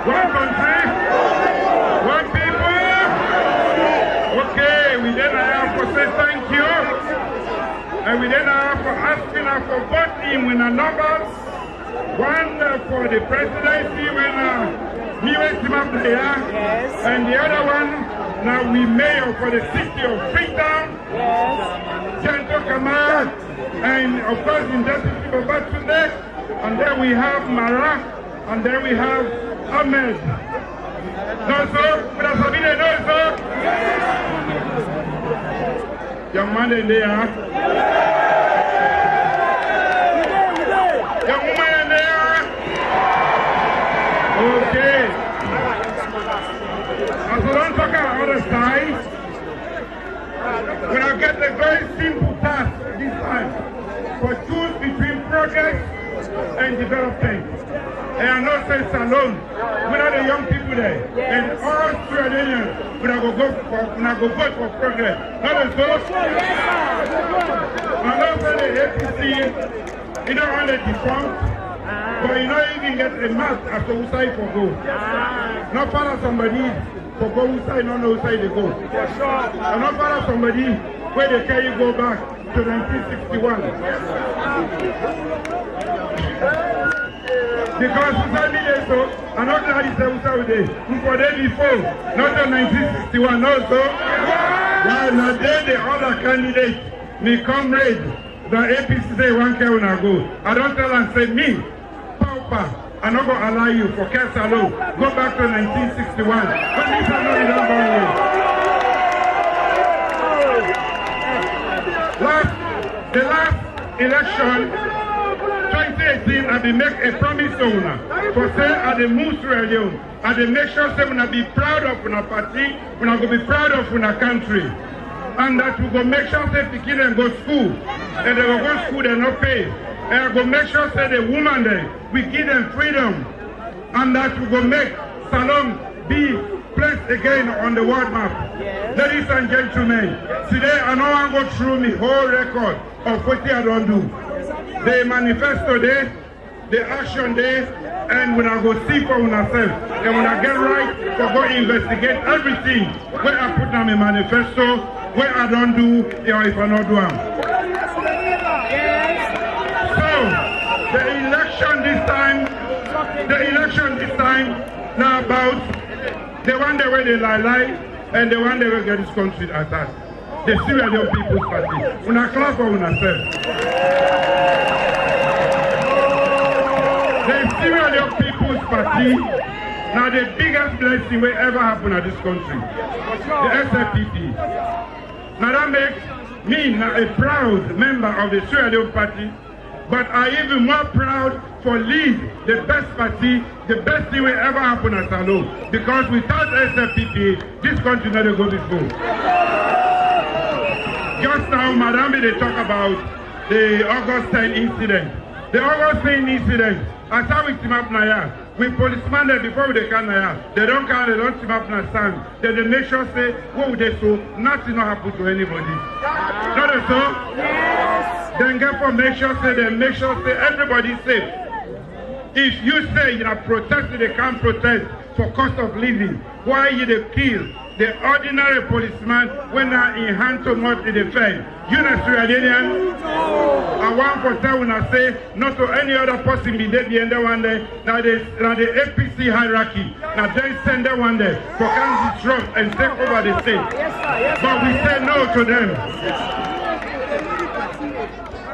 One country, one people. Okay, we then have to say thank you. And we then have to asking us for voting with a numbers. One for the presidency when and the other one, now we mayor for the city of Freetown, Samura Kamara, and of course in Deputy Babatunde, and then we have Mara, and then we have Ahmed. No, sir? No, sir? Young man in there. Young woman in there. Okay. As we don't talk about other side, we will get a very simple task this time for choose between progress and development. And I know sense alone. We are the young people there. And all Australians will go vote for progress. Not as though. I know that the APC, you don't want to defunct, but you don't even get a map as to who side for go. Not follow somebody for go who side, not know who side they go. And not follow somebody where they carry you go back to 1961. Because Usai did so, and not that is Usai day. For day before, not in 1961, also. While not there, the other candidate, me comrade, the APC say one can go. I don't tell and say me, Paupa, I'm not going to allow you for Kesalo. Go back to 1961. But this is not the last election, 2018, I will make a promise to una for say at the Sierra Leone, I will make sure say we will be proud of our party, we will be proud of our country, and that we will make sure say the kids go to school, and they will go to school, they not pay, and I will make sure say the women there, we give them freedom, and that we will make Salon be placed again on the world map. Yes. Ladies and gentlemen, today I know I go through my whole record of what I don't do. The manifesto day, the action day, and when I go see for myself, and when I get right, to go investigate everything where I put on my manifesto, where I don't do, or if I not do them. So, the election this time, now about the one day where they lie, and the one day will get this country attacked. The Sierra Leone People's Party. Una clap for una self. The Sierra Leone People's Party now the biggest blessing will ever happen at this country. The SLPP. Now that makes me now a proud member of the Sierra Leone Party, but I even more proud for lead the best party, the best thing will ever happen at Salon. Because without SLPP, this country never go before. Just now, Madam, they talk about the August 10 incident. The August 10 incident, I saw with team up Naya. We policemen there before they can Naya. They don't come, they don't team up na stand. Then they make sure say, what would they so? Nothing will happen to anybody. Not so? Yes. Then get for make sure say, they make sure say everybody safe. If you say you are protesting, they can't protest for cost of living. Why you they kill the ordinary policeman when they are in hand to not in the fence? You know, Australian, I want to tell when I say not to any other person be there the end of one day. Now the APC hierarchy. Now they send that one day for can disrupt and take over the state. But we say no to them.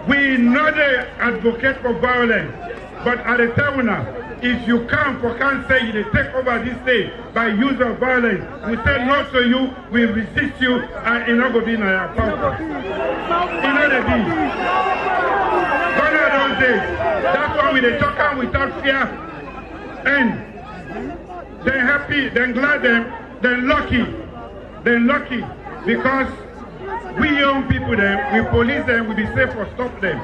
We not advocate for violence. But at the time, if you can't say you take over this state by use of violence, we say no to you, we resist you, and it's not going to be in our power. It's not a deal. But I don't say. That's why we talk without fear. And they're happy, they're glad, they're lucky. They're lucky because we young people, we police them, we be safe for stop them.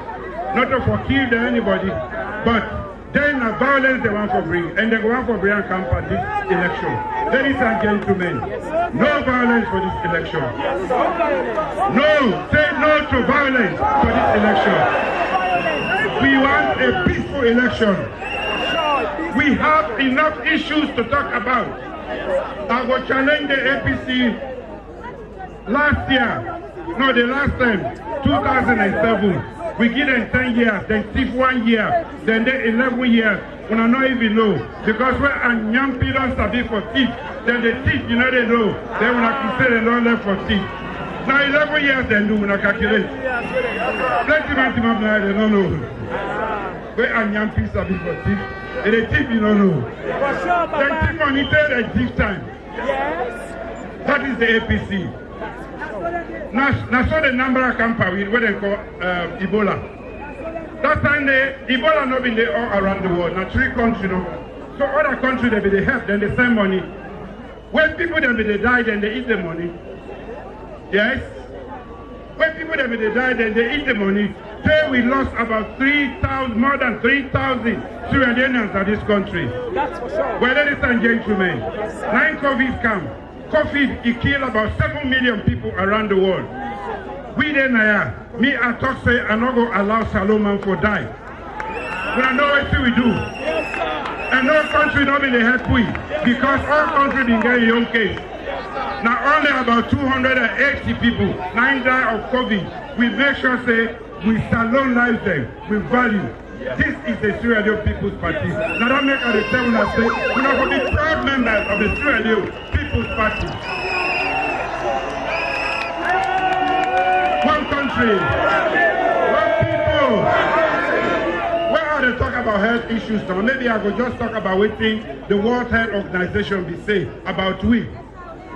Not to for kill them, anybody. But then the violence they want to bring, and they want to bring and camp at this election. Ladies and gentlemen, no violence for this election. No, say no to violence for this election. We want a peaceful election. We have enough issues to talk about. I will challenge the APC last year, no, the last time, 2007. We give them 10 years, then thief 1 year, then they 11 years. When I not even know, because when a young people don't be for thief, then the thief, you know they know. Then when I can say they don't left for thief. Now 11 years they do when I calculate. Plenty of people they don't know. When a young people be for thief, and the thief you don't know. Then thief money tell the thief time. Yes. That is the APC. Now so the number of camper with what they call Ebola. That time the Ebola not been there all around the world. Now 3 countries, you know. So other countries they be they help, then they send money. When people they die, then they eat the money. Yes. When people they die, then they eat the money. Today we lost about 3,000, more than 3,000 Syrians in this country. That's for sure. Well, ladies and gentlemen, 9 COVID come. COVID, it killed about 7 million people around the world. We then me I talk say I not go allow Salomon for die. When I know what we do. And no country not be the help we because all countries didn't get a young case. Now only about 280 people 9 die of COVID. We make sure say we Salon life them with value. This is the Sierra Leone People's Party. Now don't make the 7 and say we're not going to be proud members of the Sierra Leone People's Party. One country, one people. Where are they talking about health issues now? Maybe I could just talk about what the World Health Organization be say about we.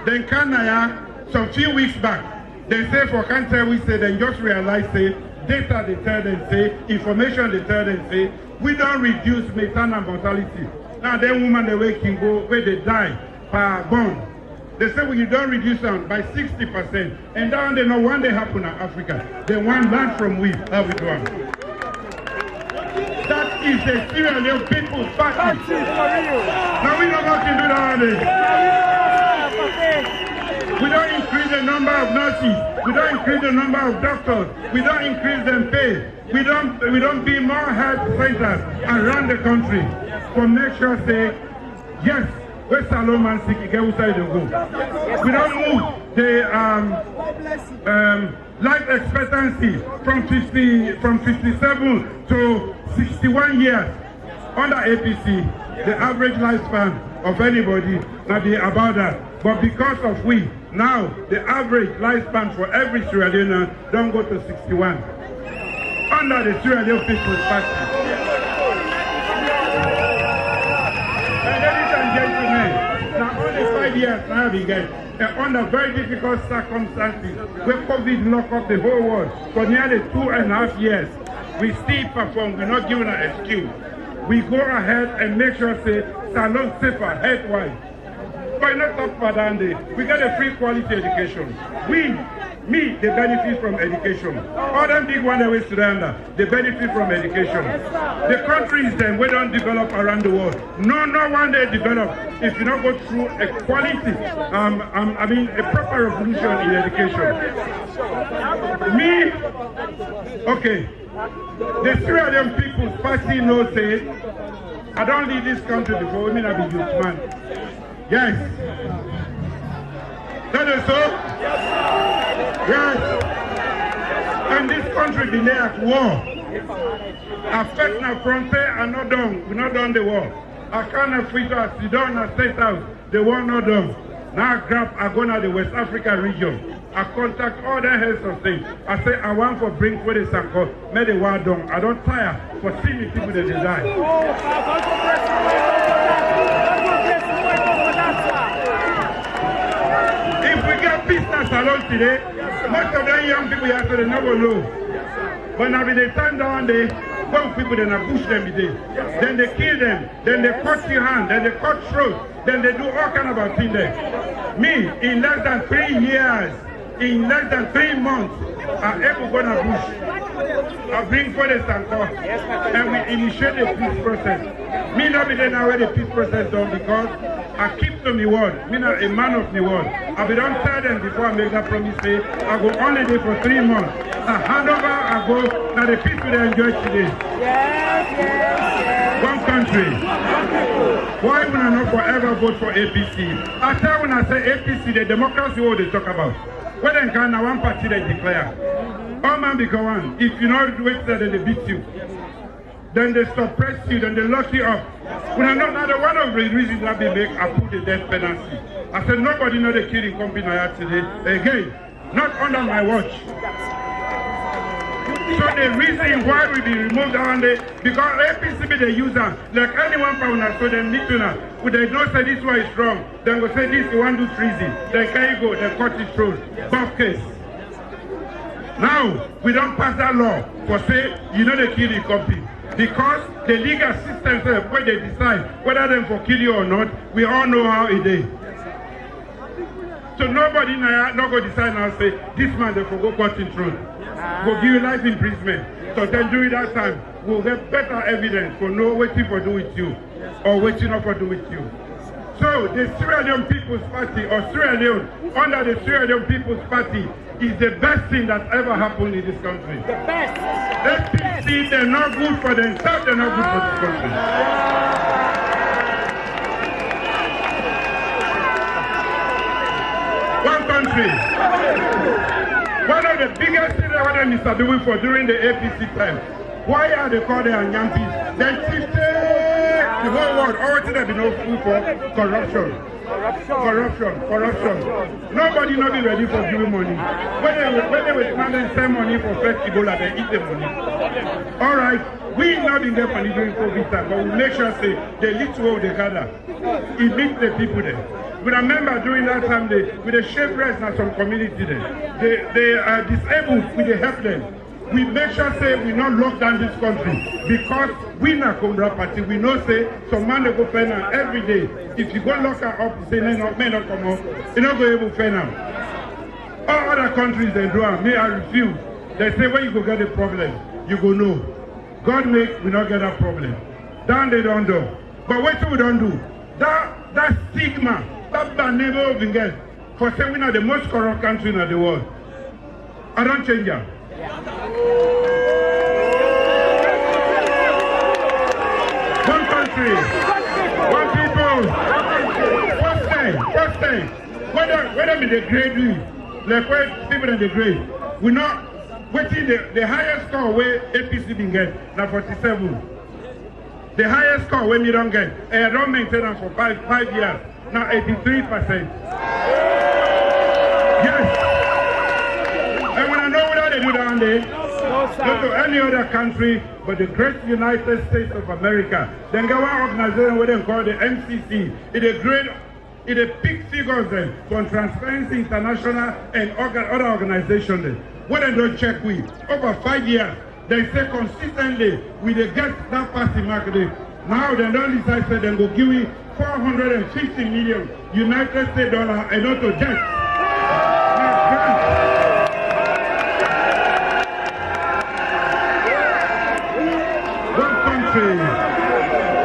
Then Canada, some few weeks back, they say for cancer we say they just realize say data they tell them say, information they tell them say, we don't reduce maternal mortality. Now then women they way can go where they die per born. They say we don't reduce them by 60%. And down they know one day happen in Africa. They want land from we, how we do it. That is the Sierra Leone People's Party. Now we know what to do nowadays. We don't increase the number of nurses. We don't increase the number of doctors. We don't increase them pay. We don't build more health centers around the country. For make sure say, yes, where Salomon sick, get outside the go. We don't move the life expectancy from 57 to 61 years. Under APC, the average lifespan of anybody not be about that. But because of we, now the average lifespan for every Sierra Leonean don't go to 61. Under the Sierra Leone People's Party. Ladies and gentlemen, now only 5 years now we get under very difficult circumstances where COVID locked up the whole world for nearly 2.5 years. We still perform, we're not giving an excuse. We go ahead and make sure say Salon safer health-wise. But not talk for that day. We get a free quality education. Me, they benefit from education. All them big one that we surrender, they benefit from education. The countries then we don't develop around the world. No one they develop if you don't go through a quality, a proper revolution in education. Okay. The Sierra Leone People's Party knows say, I don't leave this country before women are the youth man. Yes. That is so? Yes. And this country been there at war. Affect na frontier and not done. We're not done the war. I can't free to sit down and state house. The war not done. Now I grab, I go to the West Africa region. I contact all the heads of things. I say I want for bring for the Sanko, make the war done. I don't tire for seeing people that they die. If we get business alone today, most of them young people here so they never know. But now when they turn down the young people, then I push them today. Then they kill them, then they cut your hand, then they cut throat, then they do all kind of things there. Me, in less than 3 years, in less than 3 months, I'm able to go to bush. I bring for the Sanko and we initiate the peace process. Me not be there now where the peace process done because I keep to my word. Me not a man of my word. I be don't tell them before I make that promise say I go only there for 3 months. I hand over, I go, now the peace will enjoy today. Yes. One country. Why will I not forever vote for APC? I tell when I say APC, the democracy what they talk about. When they can now one party they declare. All man become one. If you not do it, then they beat you. Then they suppress you, then they lock you up. When I know now one of the reasons that they make, I put the death penalty. I said nobody know the killing company I had today. Again, not under my watch. So the reason why we be removed down there, because APC be the user, like anyone found us, so they need to know. Would they not say this one is wrong? Then we say this you want to do treason. Then can you go? Then cut it through. Both case. Now we don't pass that law for say you know they kill the company. Because the legal system says when they decide whether them for kill you or not, we all know how it is. So nobody now not go decide now say this man they forgo cutting through. We'll give you life imprisonment. So then during that time, we'll get better evidence for know what people do with you or what you not for do with you. So the Sierra Leone People's Party or Sierra Leone under the Sierra Leone People's Party is the best thing that ever happened in this country. The best. APC, they're not good for themselves, they're not good for this country. One country. One of the biggest things that what Mr. doing for during the APC time. Why are they called the Anyampies? They shifted the whole world. All things have been open for corruption. Corruption. Nobody not be ready for giving money. When they were demanding send money for festival, they eat the money. All right, we not been there money during COVID time, but we make sure say the little they gather. It meets the people there. We remember during that time, with the shipwrecks and some community there, they are disabled, we help them. We make sure say we not lock down this country because we not Kambia party. We know say some man they go fend out every day. If you go lock her up, say may not come up, you not go able to fend out. All other countries they do me I refuse. They say when you go get a problem, you go know. God make we not get a problem. Down they don't do. But what we don't do? That stigma. That never been get for saying we are the most corrupt country in the world. I don't change that. One country, one people. First thing. Whether in the grade we, like where people in the grade, we not waiting the highest score where APC been get now 47. The highest score when we don't get, and I don't maintain them for five years. Now 83%. Yes. And when I know what they do down there, go to any other country but the great United States of America. Then go one organization what they call the MCC. It a big figures then from Transparency International and other organizations then. What they don't check with over 5 years, they say consistently we they get that passing market. Now they don't decide say they go give you 450 million United States dollars and not to debt.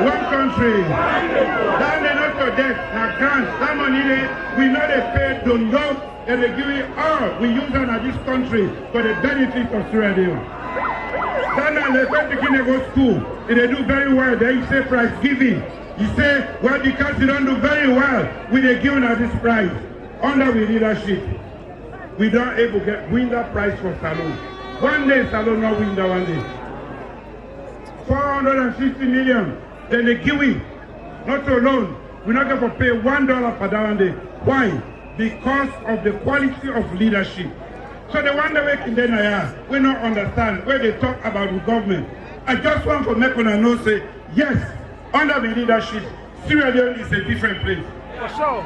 One country. That they not to debt. Now grant that money we know they pay don't know and they give it all. We use them at this country for the benefit of Sierra Leone. Then they went to go school. If they do very well, then you say prize giving. You say, well, because you don't do very well, we they given at this prize. Under the leadership, we don't able to win that prize for Salon. One day, Salon not win that one day. 450 million, then they give it. Not alone, we're not going to pay $1 per that one day. Why? Because of the quality of leadership. So the one that we can then we don't understand when they talk about the government. I just want to make one know say, yes, under the leadership, Sierra Leone is a different place. For sure.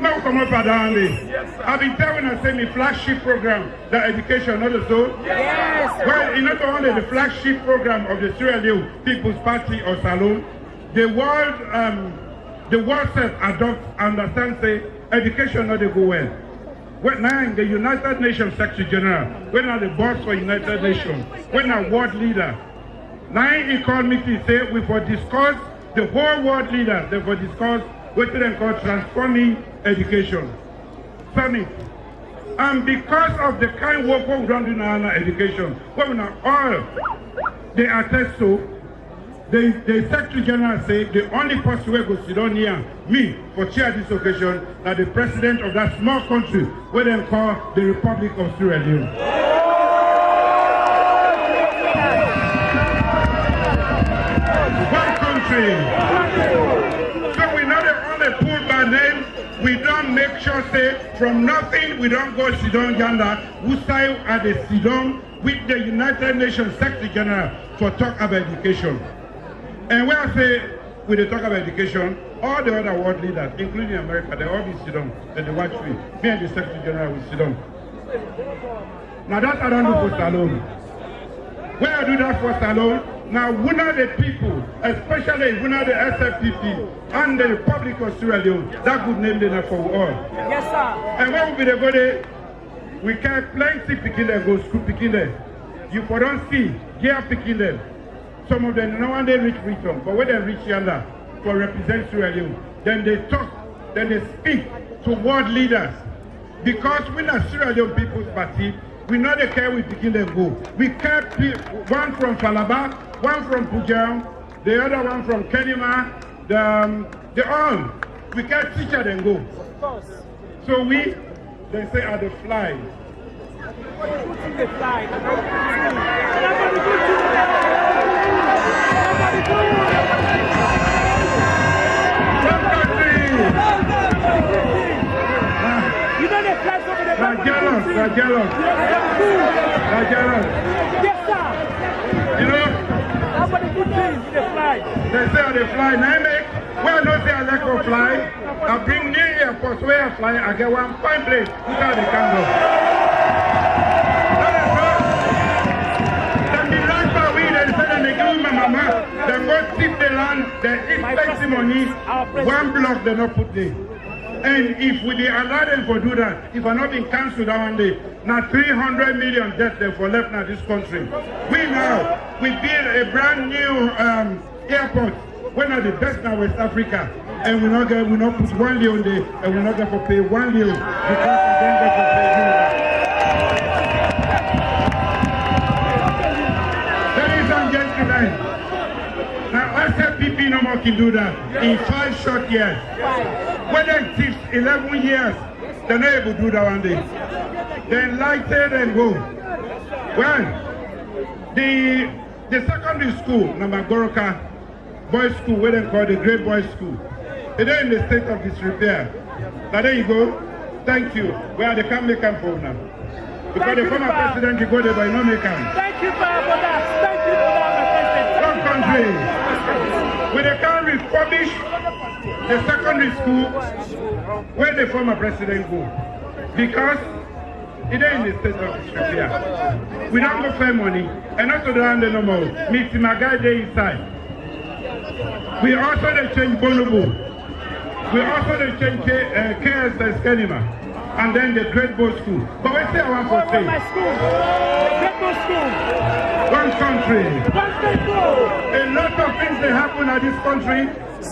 Now come up at I've been telling us saying the flagship program, the education, not so. Yes. Well, it's not only the flagship program of the Sierra Leone People's Party or Salon, the world said adopt, understand, say education not they go well. When now the United Nations Secretary General, when are the boss for United Nations, when are world leader. Now he called me to say we for discuss the whole world leaders, they for discuss what they call transforming education summit. And because of the kind work we don't do in our education, when we are all they attest to, the Secretary General said the only person who go sit down here, me, for chair this occasion, that the president of that small country, where they call the Republic of Sierra Leone. One country. So we not only pull by name, we don't make sure say from nothing we don't go sit down yonder, who say at the sit down with the United Nations Secretary General for talk about education. And when I say we talk about education, all the other world leaders, including America, they all be sit down and they watch me. Me and the Secretary General will sit down. Now that I don't do for alone. When I do that for alone, now one of the people, especially one of the SFPP and the Republic of Sierra Leone, that good name they for all. Yes, sir. And when we be go there, we can plenty picking them, go school picking them. You for don't see, gear picking them. Some of them, no one they reach Britain, but when they reach yonder for represent Sierra Leone, then they talk, then they speak to world leaders. Because we are Sierra Leone People's Party, we know the care we begin them go. We kept one from Falaba, one from Pujang, the other one from Kenima, the all. We can't teach them go. So we, they say, are the flies. The fly. You know the flies over the They're jealous. Yes, sir. You know? That's what the good things, the fly. They say they fly. Now I make, well, not say I like to fly. I bring near airports where I fly, I get one fine place without the can go. They go tip the land, they expect money, one block they not put there. And if we allow them to do that, if I not been cancelled that one day, now 300 million debt they for left now this country. We build a brand new airport, one of the best now West Africa, and we not put 1 Leone there, and we not get to pay 1 Leone because we don't get to pay you. Ladies and gentlemen, now SFPP no more can do that in 5 short years. Whether it takes 11 years, they're not able to do that one day. They lighted and go. Well, the secondary school, Namagoroka Boys School, where they call the Great Boys School, they're in the state of disrepair. Now there you go. Thank you. Well, they can't make them for now. Because the former president, you go there, but no make them. Thank you, for that. Thank you for that, my president. Some country, when they can't refurbish the secondary school, where the former president go. Because it ain't in the state of disrepair. We don't go fair money, and not to the hand no more. Meet my guy there inside. We also they change Bonobo. We also they change KSS Kenima. And then the Great Bow School. But we say I want to say. My school. Great Bow School. One country. One people. A lot of things that happen at this country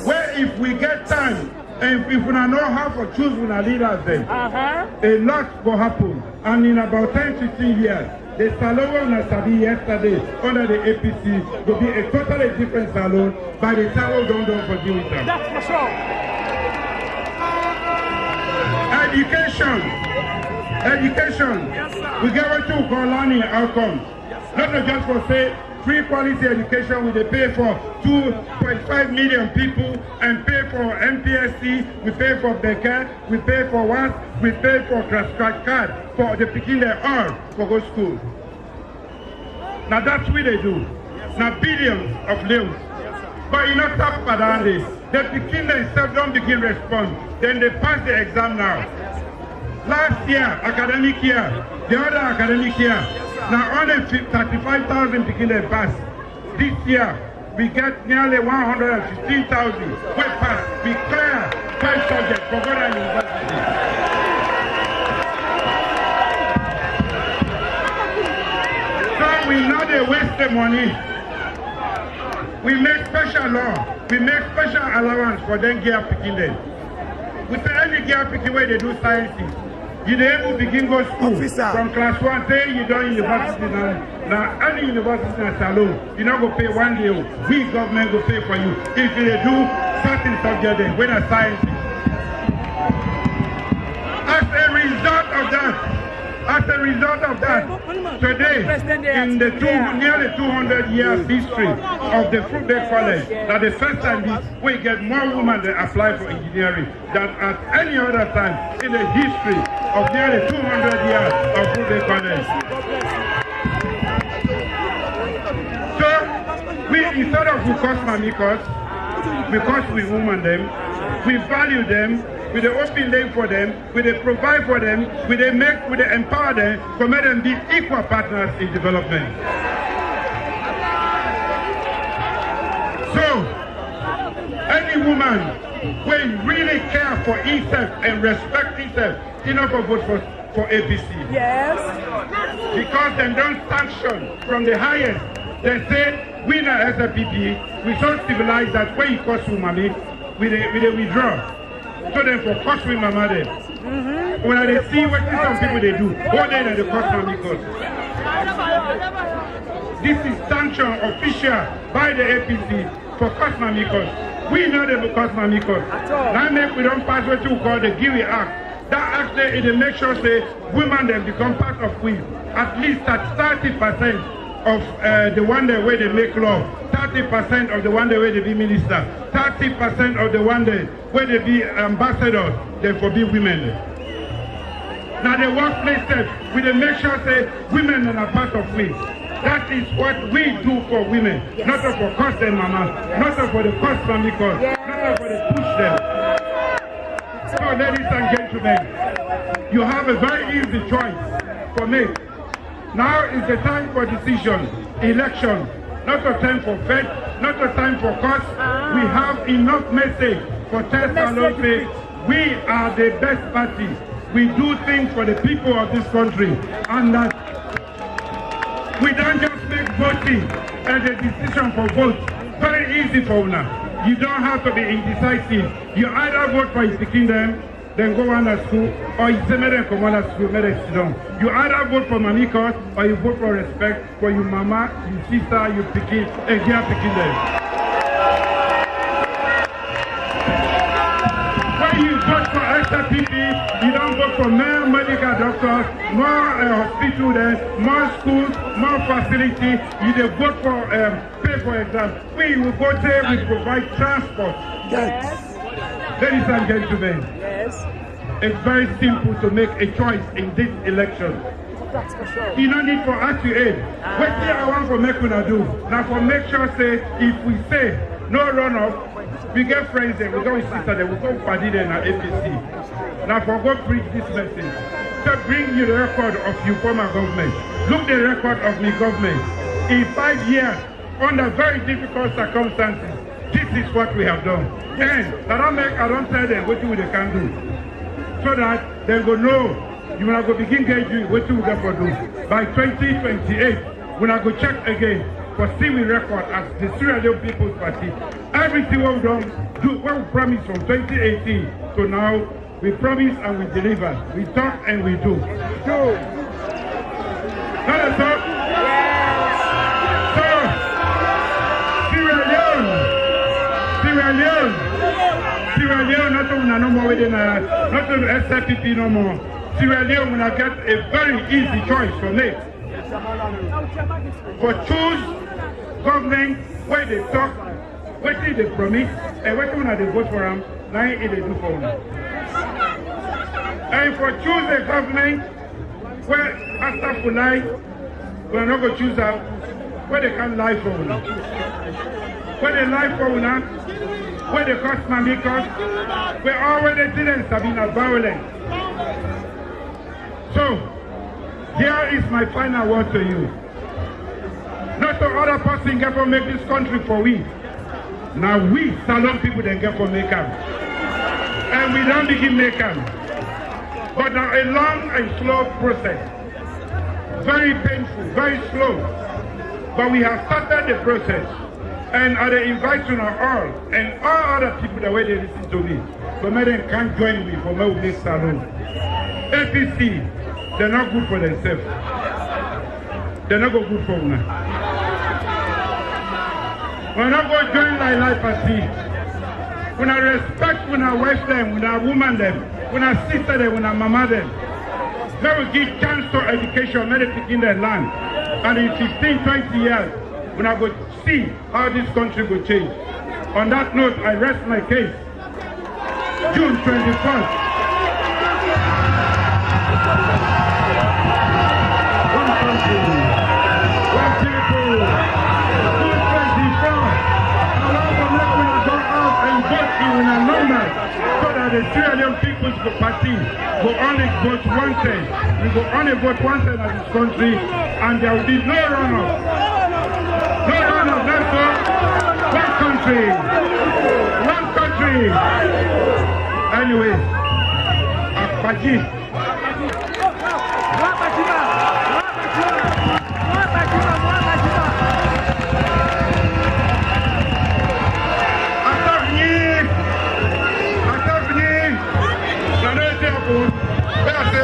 where if we get time and if we don't know how to choose our leaders then, a lot will happen. And in about 10-15 years, the salon on Sabi yesterday under the APC will be a totally different salon by the time we don't forgive with them. That's for sure. Education. We get what you call learning outcomes. Not just for say free quality education, we pay for 2.5 million people and pay for MPSC, we pay for Becker, we pay for what? We pay for scratch card for the picking their arm for go school. Now that's what they do. Now billions of leones. But you not talk about this. They begin themselves don't begin respond. Then they pass the exam now. Last year, academic year, the other academic year, now only 35,000 begin their pass. This year, we get nearly 115,000. We pass, we clear 5 subjects for Ghana University. So we know they waste the money. We make special law. We make special allowance for them gear picking them. We say any gear picking where they do sciences. You able begin go school Officer. from class 1 say you done university now. Now any university in salon, you not go pay 1 day. We government go pay for you. If you do certain subject then when a science. As a result of that, today in the nearly 200 years history of the Fruit Bay College, that the first time we get more women that apply for engineering than at any other time in the history of nearly 200 years of Fruit Bay College. So we, instead of we cost mamikos, because we woman them, we value them, we open them for them, we provide for them, we empower them to make them be equal partners in development. So, any woman will really care for himself and respect himself, enough to vote for APC. Yes. Because they don't sanction from the highest. They say, we na SLPP, we so civilized that when you cost woman, we withdraw. So then for cost we mama them. When they see what some people they do, all day they cost mommy cost. This is sanction official by the APC for cost mommy cost. We know they cost mommy cost. Now make we don't pass what you call the Giri Act. That act it make sure say women then become part of we. At least at 30% of the one day where they make law, 30% of the one day where they be minister, 30% of the one day where they be ambassadors, they forbid women. Now the workplace says, we they make sure say women are part of we. That is what we do for women, yes. Not for cost them mama, not for the cost family cost, yes. Not for the push them. So ladies and gentlemen, you have a very easy choice for me. Now is the time for decision, election, not a time for faith, not a time for cost. We have enough message for Tesla say we are the best party. We do things for the people of this country, and that we don't just make voting as a decision for vote. Very easy for now. You don't have to be indecisive. You either vote for his kingdom, then go on to school, or you say, "Madam, come on to school, madam, sit down." You either vote for mamikos, or you vote for respect for your mama, your sister, your pikin, and their pikin them. When you vote for extra people, you don't vote for more medical doctors, more hospital there, more schools, more facility. You don't vote for pay for exam. We will go there, we provide transport. Yes. Ladies and gentlemen, Yes. it's very simple to make a choice in this election. That's for sure. You don't need for us to aid. What I want for make una do? Now for make sure say if we say no runoff, we get friends there, we go with sister there, we go party there in our APC. Now for go preach this message. So bring you the record of your former government. Look the record of my government. In 5 years, under very difficult circumstances, this is what we have done. And I don't tell them what they can do. So that they go know, you will go begin getting what you get for do. By 2028, when I go check again for see we record as the Sierra Leone People's Party. Everything we've done, what we promised from 2018 to now, we promise and we deliver. We talk and we do. So, not a talk. So, Sierra Leone, not to no more within not to SLPP no more. Sierra Leone will get a very easy choice for me. For choose government where they talk, what they promise, and what they vote for them, now they do for them. And for choose a government where after for life, we are not going to choose out where they can lie for them. Where they lie for them, where the cost money cost, where all the students have been violent. So, here is my final word to you. Not the other person get for make this country for we. Now we, Salon people, then get for make them. And we don't begin make them. But now a long and slow process. Very painful, very slow. But we have started the process. And I invite you all, and all other people the way they listen to me, so maybe they can join me for my next salon. APC, they're not good for themselves. They're not go good for una. We're not going to join like party. Una respect una wife them, una woman them, una sister them, una mama them. Let we give chance to education, let it begin their land. And in 15, 20 years, when I go see how this country will change. On that note, I rest my case. June 21st. One country, one people. June 21st. I want to make when I go out and vote in a number so that the Sierra Leone People's Party will only vote one time. We will only vote one time in this country and there will be no runoff. No runoff, therefore, one country. One country. Anyway, Akpaji.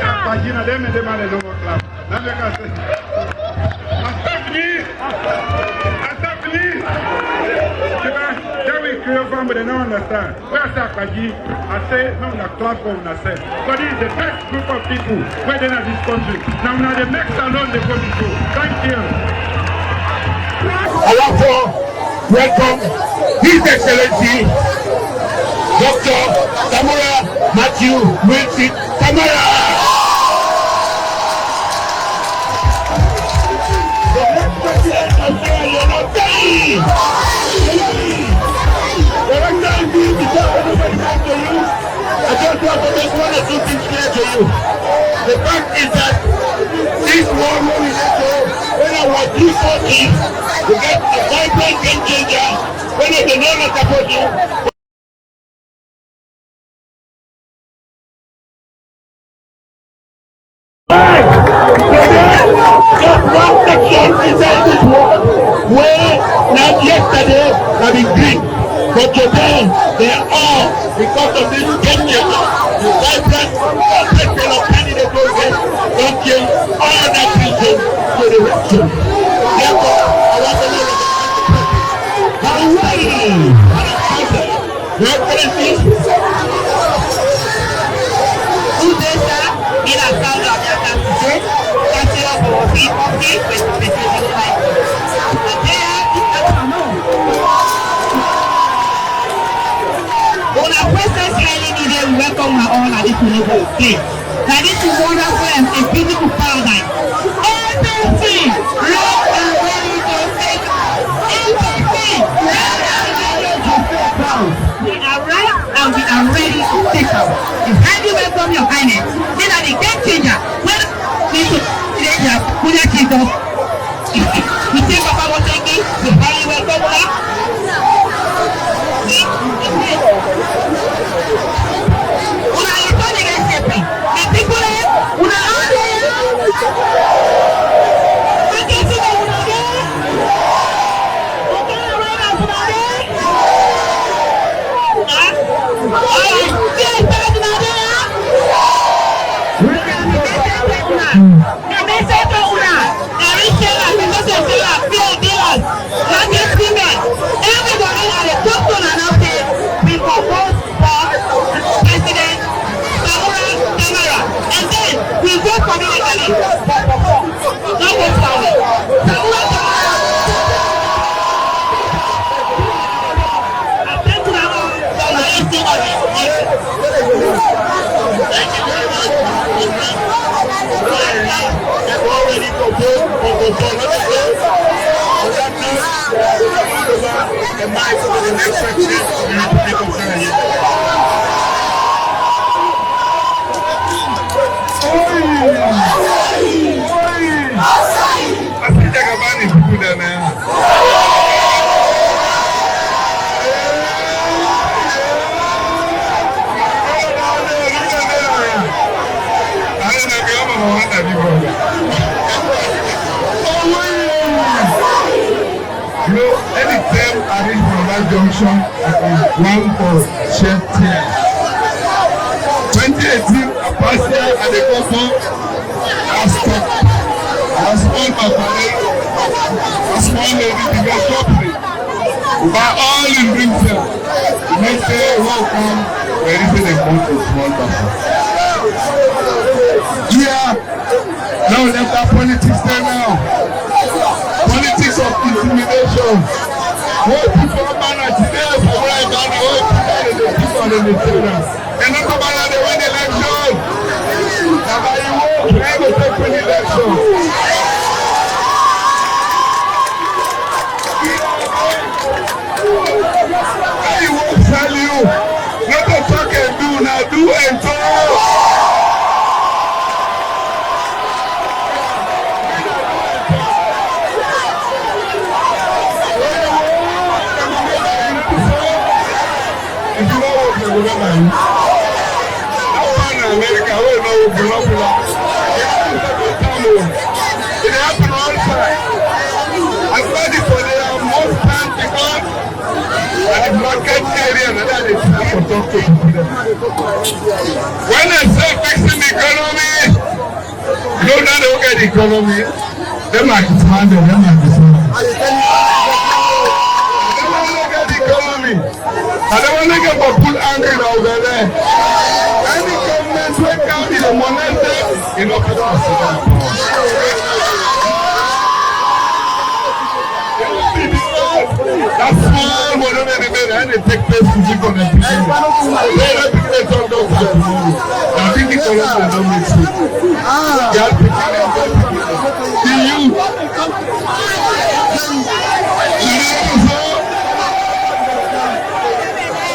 Akpaji, them and them are the lower class. Now you can say, but they don't understand. Where's Akpaji? I say, no, na class for myself. But this is the best group of people where they are in this country. Now, the next alone they go to go. Thank you. I want to welcome His Excellency Dr. Samura Wellington Kamara. The next president of Sierra Leone. I just want to make one or two things clear to you. The fact is that this war moving when I was 340, we get a vibrant game changer, when I did not support you. Just one section inside this war, where not yesterday have been green. But today, they are all, because of this game changer, the vibrant president of candidate process, don't change all that region to the region. Therefore, I want to know how Your Excellency, Udesa, in a sound of your country, Council of People, welcome her all at this wonderful place. Now this is wonderful and a beautiful paradise. Everything, love and ready to take out. Everything, love and ready to take out. We are right and we are ready to take out. We highly welcome your highness. These are the game changer. When we should put your Jesus. We take Papa Wotegi, we highly welcome her. Junction is one for shared 2018. Apasia and the government has stopped. Has won my money. Has won the bigger company. By all in Britain, you say welcome. Where is the country small person? Yeah. Now let that politics there now. Politics of intimidation. What people manage today for right now, what people in the children. And not about the one election. Now you walk, you have to take an election. I won't tell you. Not to talk and do, now do and talk. America, we know Bulabula. It happened all the time. I'm ready for the most time because at the market area, that is for talk to people. When I say fixing the economy, you don't know look at the economy. They might expand it, they might expand it. I don't want to look at the economy. I don't want to get my full angry over there. Any government went down in the money, you know, that's small money and they take place to keep on the beginning. They don't think they talk about that tomorrow. I think the economy don't make sense. They are picking up the youth.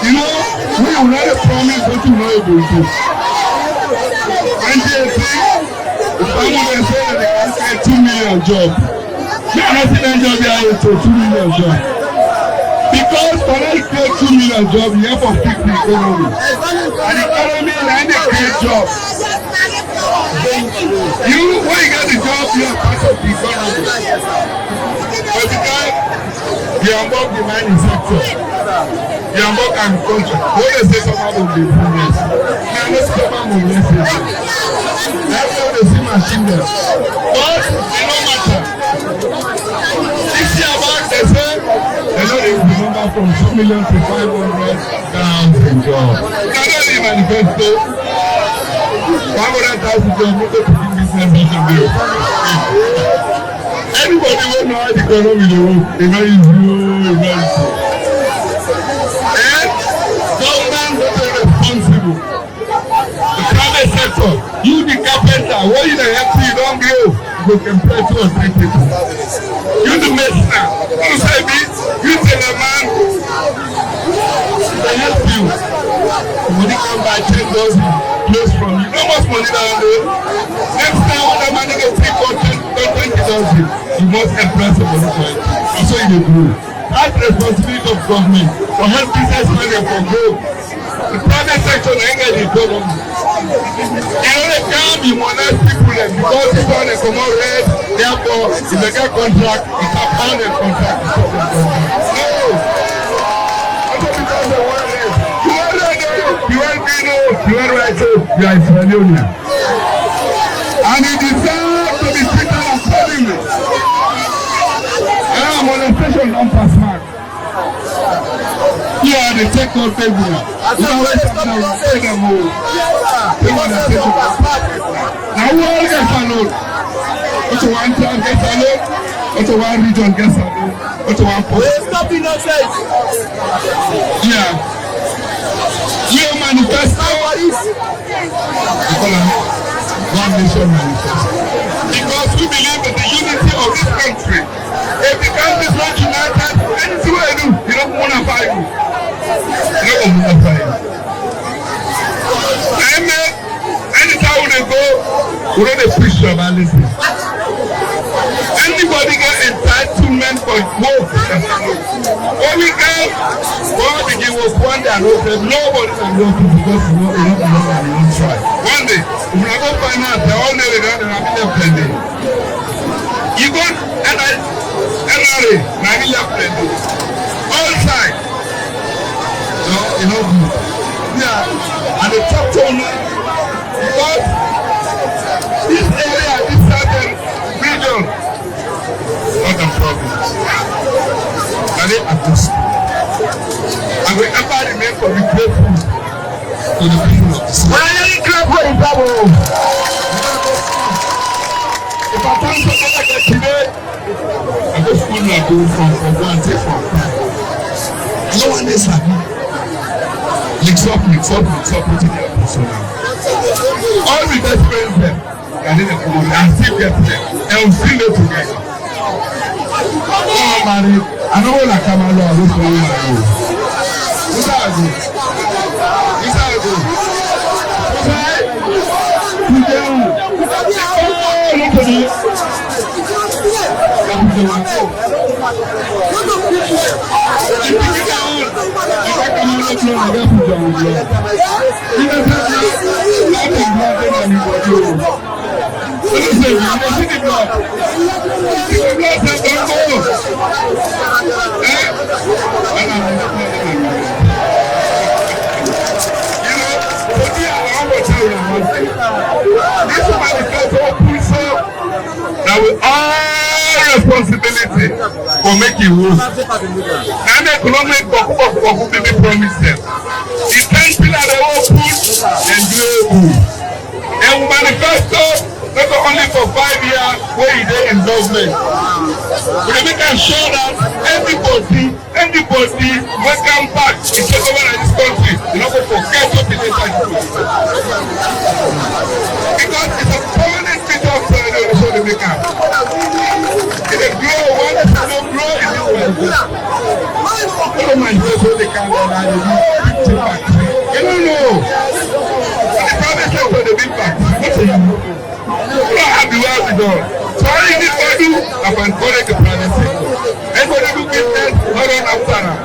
You know, we will not promise what you know able to do. And they say, someone will say that they can get 2 million jobs. They are not saying job here is 2 million jobs. Because when I create 2 million jobs, you have to fix the economy. And the economy and they create jobs. You, when you get the job, you are part of the economy. But because you are above the mining sector, you are above agriculture. When they say someone will be business, they are not someone will be business. That's how they see machine there. But it don't matter. 6 years back, they say, they know they will be number from 2 million to 500,000 jobs. They are not in manifesto. 500,000 jobs, no go to give business mission bill. Anybody will know how the economy will work. It's very easy. And government is responsible. The private sector, you the carpenter, what you the help you don't go, you can pay 2 or 3 people. You the master, you say me, you say the man, they help you. Somebody come by 10,000 close from you. No much money down there. Next time when the money gets 20,000, you must impress the money for it. That's what you do. That's the responsibility of government for help businessmen and for growth. The private sector ain't get the economy. You know they can't be money people then because it's on a common rate, therefore if they get contract, it's a pounded contract. No! You are right, so you are Israeli. And you deserve to be treated accordingly. Molestation don't pass mark. You are the second table. You are always going to say them all. Now who all gets alone? What to one town gets alone? What to one region gets alone? What to one post? Stop in outside. Yeah. You manifesto. One nation manifesto. Because we believe in the unity of this country. If the country is not united, anything we do, you don't want to fight you. You don't want to fight you. Amen. Anytime we go, we don't preach about listening. Anybody get entitlement for work? When we come, God begin work one day and nobody can go to because you don't try. One day, if you go find out, they all know they don't have enough plenty. You go NRA, Naniya plenty. All sides. No, you know, yeah, and the top tone, because province. And they are good. And we ever remain for the grateful to the people of the city. Why are you clap for the trouble? If I can't say that I get today, I go school and go from one take from five. No one is happy. Mix up, put in their person now. All the best friends there, and then they come on and still get there. And we still live together. Oh, man, I know what I come along, I don't know what I do. Who's that go? Who's that go? Who's that? Who's that? Oh, look at this. Now we all responsibility for making rules. And the economic baby promise them. The 10 pillars they all put and do good. And we manifesto not only for 5 years where he did in government. We make sure that everybody will come back to take over this country. You know, forget what it is like. Because it's a permanent feature of the maker. It is grow, one is no grow, it is well. I don't mind what they can do, you don't know. The private sector, the big back. What do you know? You don't have the well to do. So all you need to do, I can correct the private sector. Everybody do business, not run after them.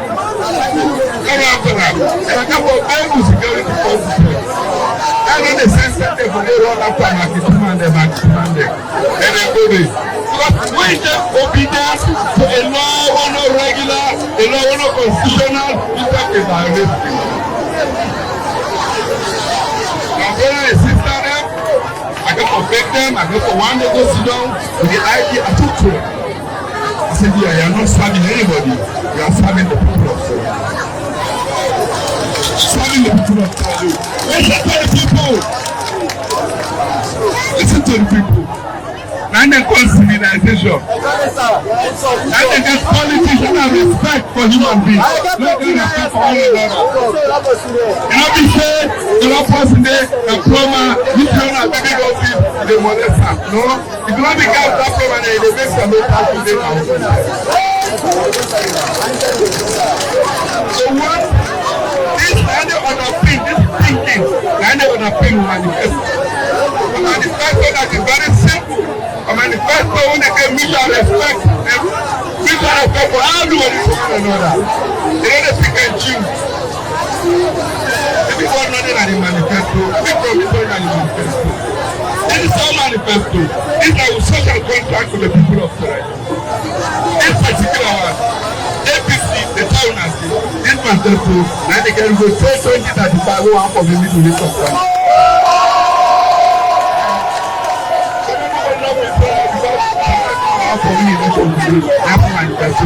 Not after them. And I come for every security forces. I know the sense that they run after them, and they go there. Because we just obedient to a law, one not regular, a law, one not constitutional, we talk about this. Now, brother and sister, I go for beg them, I go for one day go sit down with the ID I took to them. I said, yeah, you are not serving anybody, you are serving the people of Somalia. Serving the people of Somalia. Listen to the people. Listen to the people. And then call civilization. And then get politicians and respect for human beings. Not respect for one another. You know we say, the law person there, the plumber, this one a baby office, they molest her. No? If you want to get that plumber there, they make some local today now. So what? This kind of underpin, this thinking, kind of underpin manifesto. A manifesto that is very simple. A manifesto when they get mutual respect for everybody to one another. They don't pick and choose. Everyone running at the manifesto, every promise running at the manifesto. This is our manifesto. This is our social contract with the people of Somalia. This particular one, APC, the town has this manifesto, now they can go 2035 one for the middle list of country.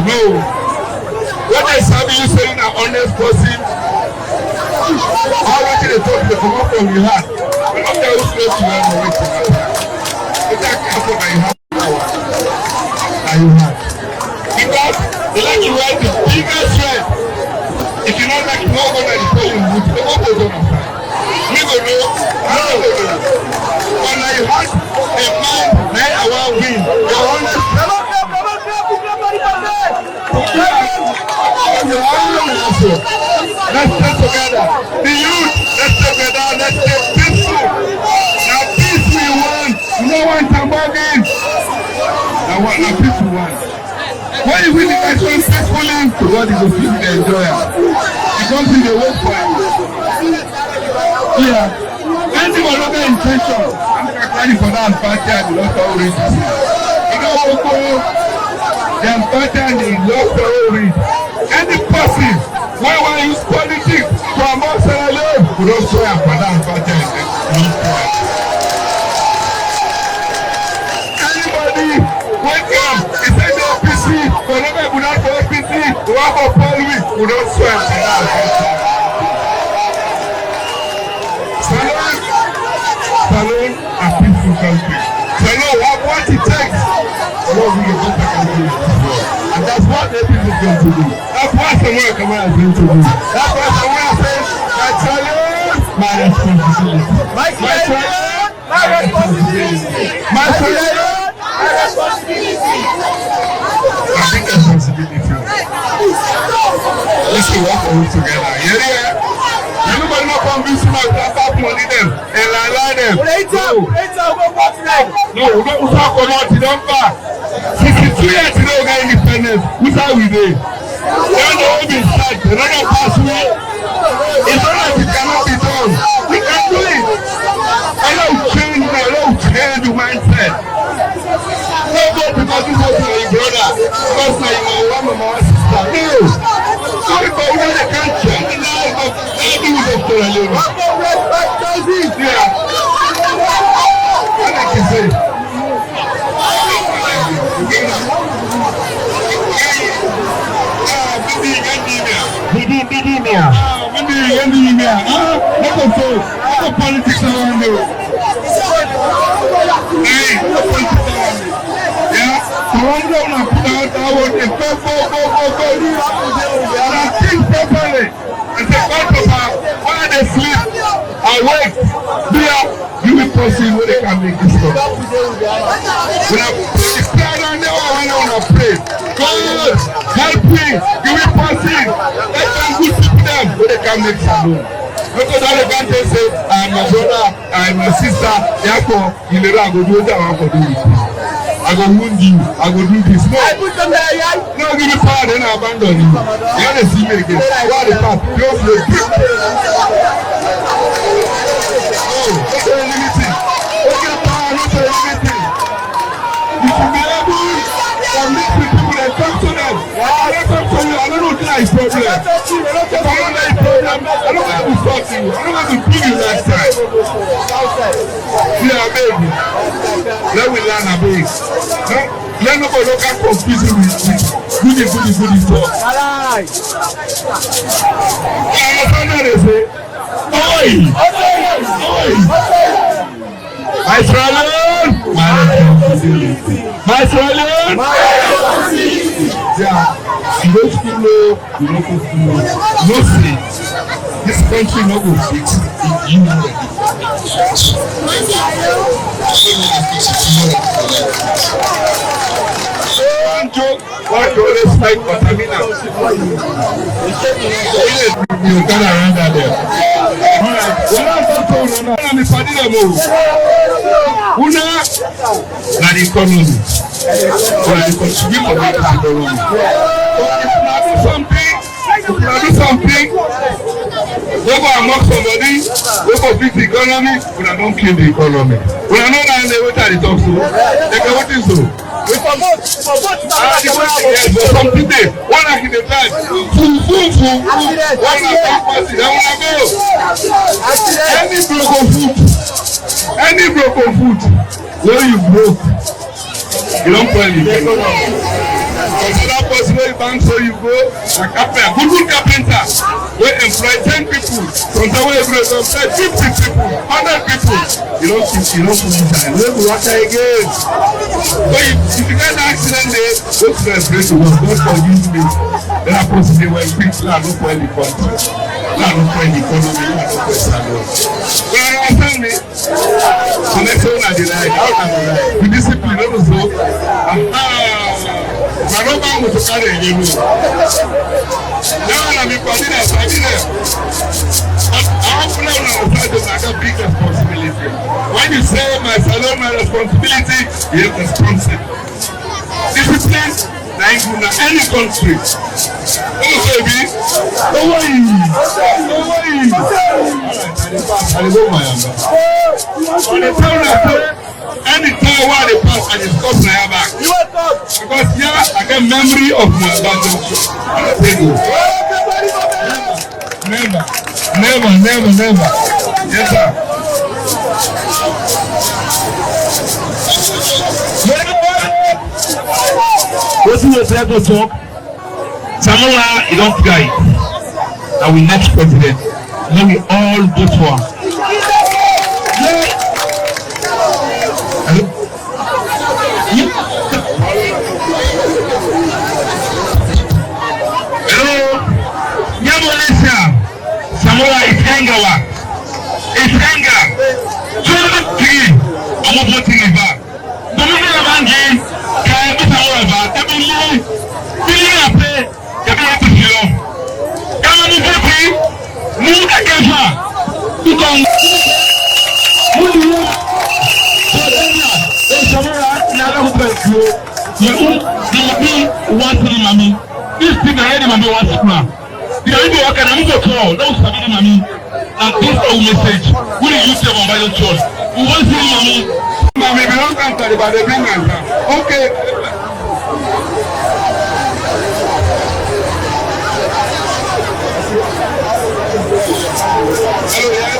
No. What I saw you saying an honest person, how much they talk to come up from your heart. But not that was close to you and wait to that. But that came from my heart. Are you hard? Because the like you write the biggest strength. If you don't like no one at the polling booth, the one goes on outside. We go know, I don't know. But now you have a man, now I want to win. You're honest. Let's stay together. The youth, let's stay together. Let's stay peaceful. Now peace we want. No one can bargain. Now peace we want. When you win the election peacefully, God is going to enjoy it. The country they work for it. Yeah. Any other intention, I'm not planning for that party and the local origins. You know, the party and the local origins. Any person when we use politics to among Sierra Leone, we don't swear for that party and the local. Anybody wake up, it's an OPC. for Paul week, we don't swear. Salon, a peaceful country. Salon, what it takes. And that's what the people is going to do. That's what Samura Kamara is going to do. That's why Samura says, my responsibility. My responsibility. My responsibility. I think responsibility. Let's work all together. Yeah. Anybody not convince me about money them and allow them. No, we don't talk about it. Don't back. 62 years to know get independence. Who's how we do? They don't know what we start. They don't know pass way. It's not like it cannot be done. We can do it. I don't change the mindset. Don't go because this was my brother. Because now you are one of my sister. No. Sorry, but we can't change the life of Dr. Leone. Yeah. I like to say. Politics around you. Hey, yeah, so I'm going to put out and think properly. And say, God, while they sleep, I wait. You will proceed when they can make this stuff. When I pray down there, when I want to pray, God, help me. You will proceed. Let them good people them when they can make salon. Because all they can't say, I'm my brother, I'm my sister, therefore, you know, I go do what I want to do with you. I go wound you, I go do this. No, no, give me power, then I abandon you. You want to see me again. What the path? Don't play. Oh, that's a limiting. Okay, power, not a limiting. You should be able to meet with people and talk to them. I don't talk to you, I don't know what is problem. If I don't know the problem, I don't want to talk to you. I don't want to give you last time. Yeah, baby. Let me learn a bit. Let nobody look at confusing with goody talk. They say, oi! My Australian! My Australian! Yeah. You don't feel low, you don't feel low. No say. This country no go fix it. You know it. One joke, one always fight for Tamina. You turn around there. Una na the economy. Una the contribute to the economy. If you do something, we go among somebody, we go fix the economy, we don't kill the economy. We don't know that they what they talk to. They can what is so. We promote. Yes, but something there. One like in the bag. Full. One like that person. They wanna go. Any broken food, where you broke, you don't put anything. That person where you bank so you go, a carpenter, good carpenter, we employ 10 people, from the way you employ 50 people, 100 people. You don't put inside. You don't water again. So if you get an accident there, go to the place to work. God forgive me. Then I post it when people are not for the country. Not for the economy, not for the salon. You understand me? So next one I deny. How can I deny? The discipline also. I don't want to carry a new. Now I'm in Padina, but our plan on the side is like a big responsibility. When you say my salon, my responsibility, you have responsibility. Discipline, like in any country. Oh baby, don't worry. I go Moyamba. On the town anytime while they pass and it's called Moyamba. Because here I get memory of Moyamba junction. Never. Yes sir. What do you say to talk? Samura, you don't try it. Now we next president. Let me all vote for him. Hello? Malaysia. Samura is Hengawa. It's Henga. 23. I'm not voting it back. The movie of Angie, can be Samura back. Every year, billion after, every year to zero. Come on, voting. Move against her. Because Samura, never who can go. You want to mommy. This thing I had mommy wants to now. The only work and I'm going to call. Don't study mommy. And this our message. Who do you say about your church? We want to see mommy. Mommy, we don't come to the bad agreement. Okay. Hello, yes.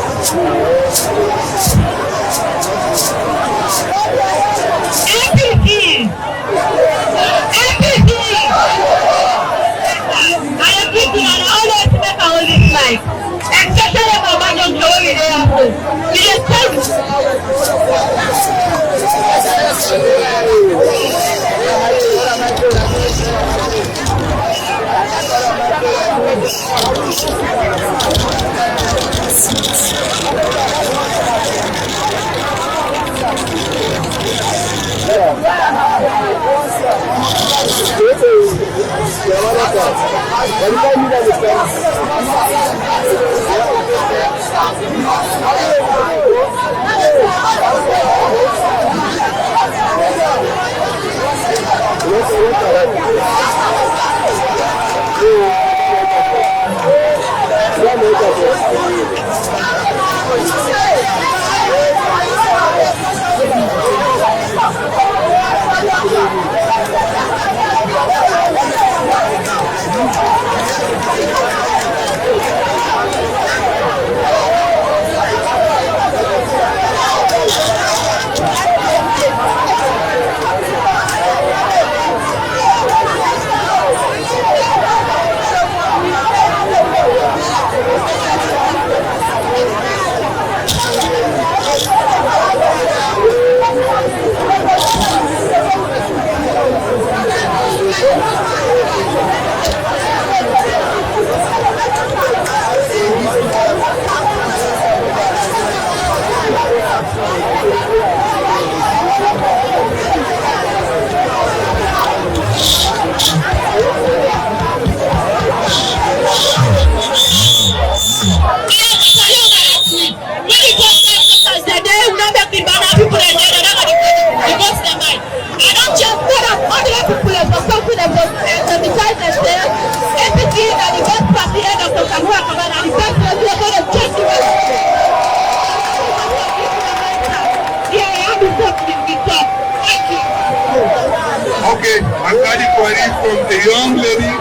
Okay, I'm ready for it from the young lady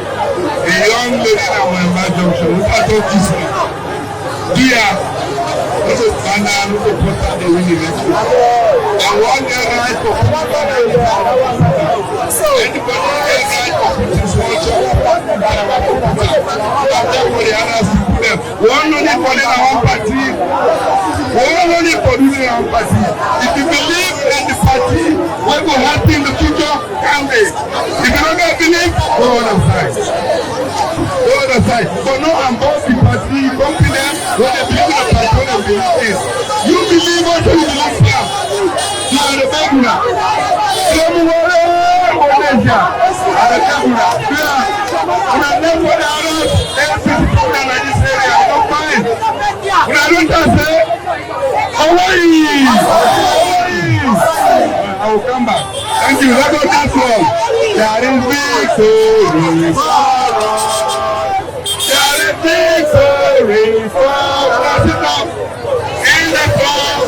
at Moyamba Junction. Look at all this one. Dear, this is Ghana, look at what they win election. And one year right for anybody get right for putting sponsor. Everybody has to put them. One only for the one party. One only for the one party. If you believe in the party, what will happen in the future? Can be. If you don't believe, go on the side. Go on the side. But no, I'm both the party, confident, what they believe in the party, what they believe in. You believe what you believe in. You are the big one. I will come back. Thank you. Let go that one. There is victory for us. There is victory for us. In the fall.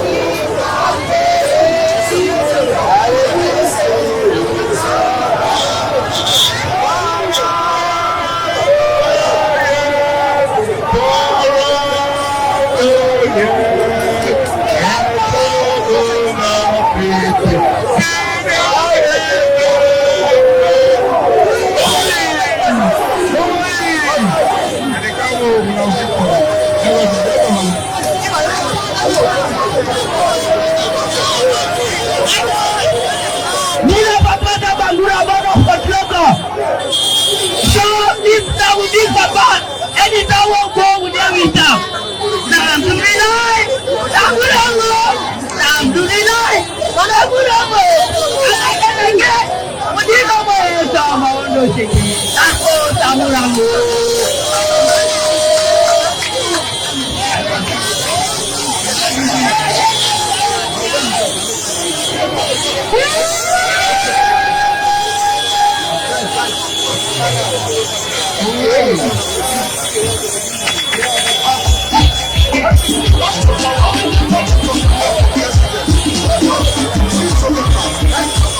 with this support. Anytime we go with them with them. Now do the line. Now do the line. Now do the line. But I put up and I can again. But you know what I'm talking about. That's all Samura.